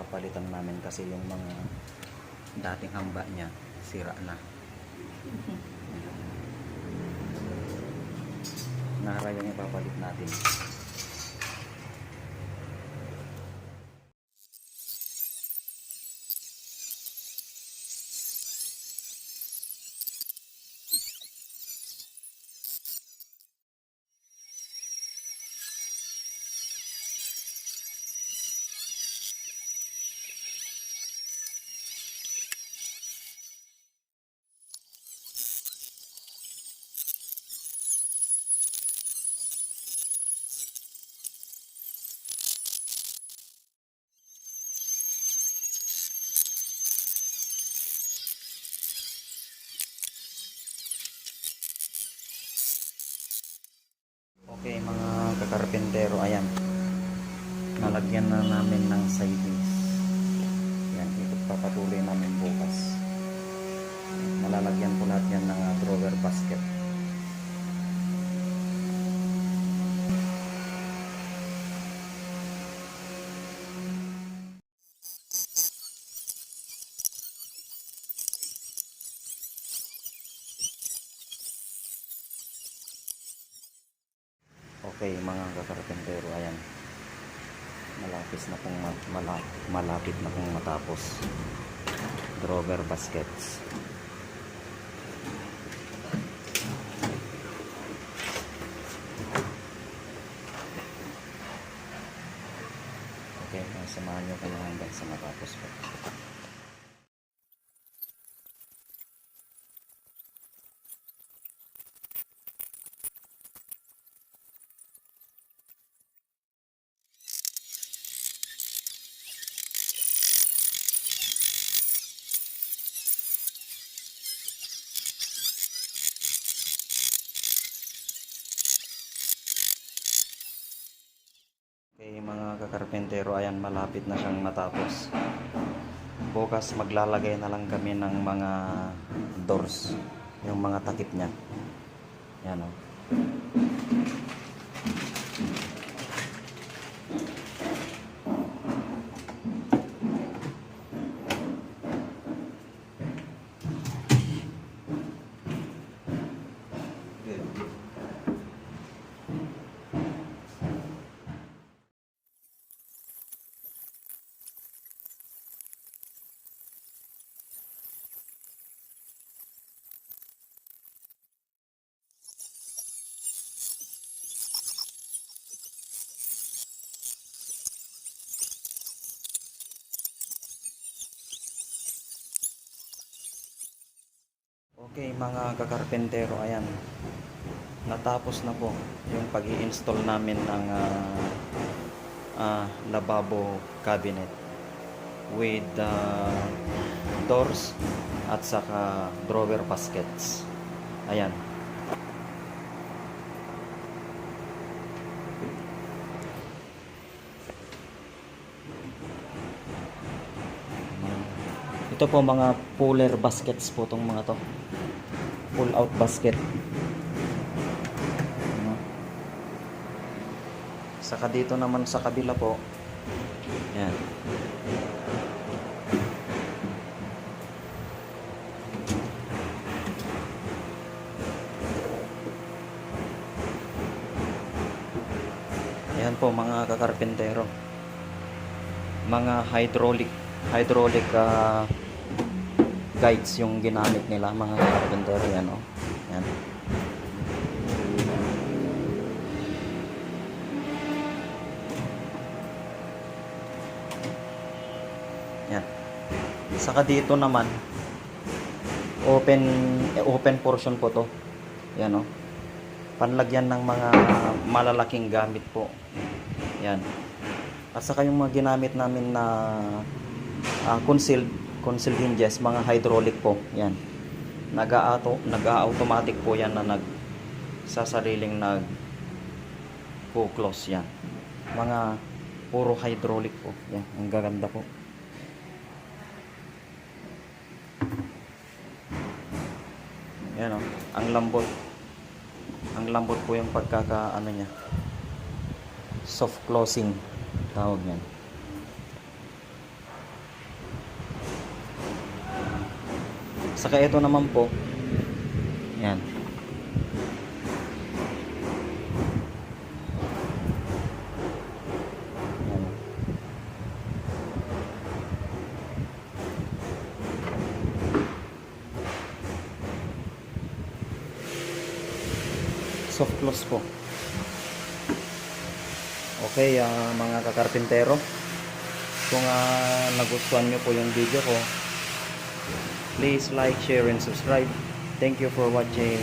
papalitan namin kasi yung mga dating hamba niya sira na. Nara yung ipapalit natin. Okay mga kakarpentero, ayan. Nalagyan na namin ng sidings. Yan, ipagpapatuloy namin bukas. Malalagyan po lahat yan ng drawer basket. Okay mga kakarpentero, ayan. Malapit na pong matapos. Drawer baskets. Okay, samahan nyo kayo hanggang sa matapos po. Okay mga kakarpentero, ayan, malapit na siyang matapos. Bukas maglalagay na lang kami ng mga doors, yung mga takip niya. Yan o. Okay mga kakarpentero, ayan, natapos na po yung pag-i-install namin ng lavabo cabinet with doors at saka drawer baskets. Ayan. Ito po mga puller baskets po tong mga to. Pull out basket. Saka dito naman sa kabila po. Yan. Yan po mga kakarpentero. Mga hydraulic guides yung ginamit nila mga carpenter. Yan o. Yan. Yan. Saka dito naman open portion po to. Yan o. Panlagyan ng mga malalaking gamit po. Yan. At saka yung mga ginamit namin na concealed hinges, mga hydraulic po. Yan. Nag-automatic po yan na nagsasariling nag-close yan. Mga puro hydraulic po. Yan. Ang gaganda po. Yan o. Ang lambot. Ang lambot po yung pagkakaano niya. Soft closing tawag yan. Saka ito naman po, yan. Yan. Soft close po. Okay, mga kakarpintero, kung nagustuhan nyo po yung video ko, please like, share, and subscribe. Thank you for watching.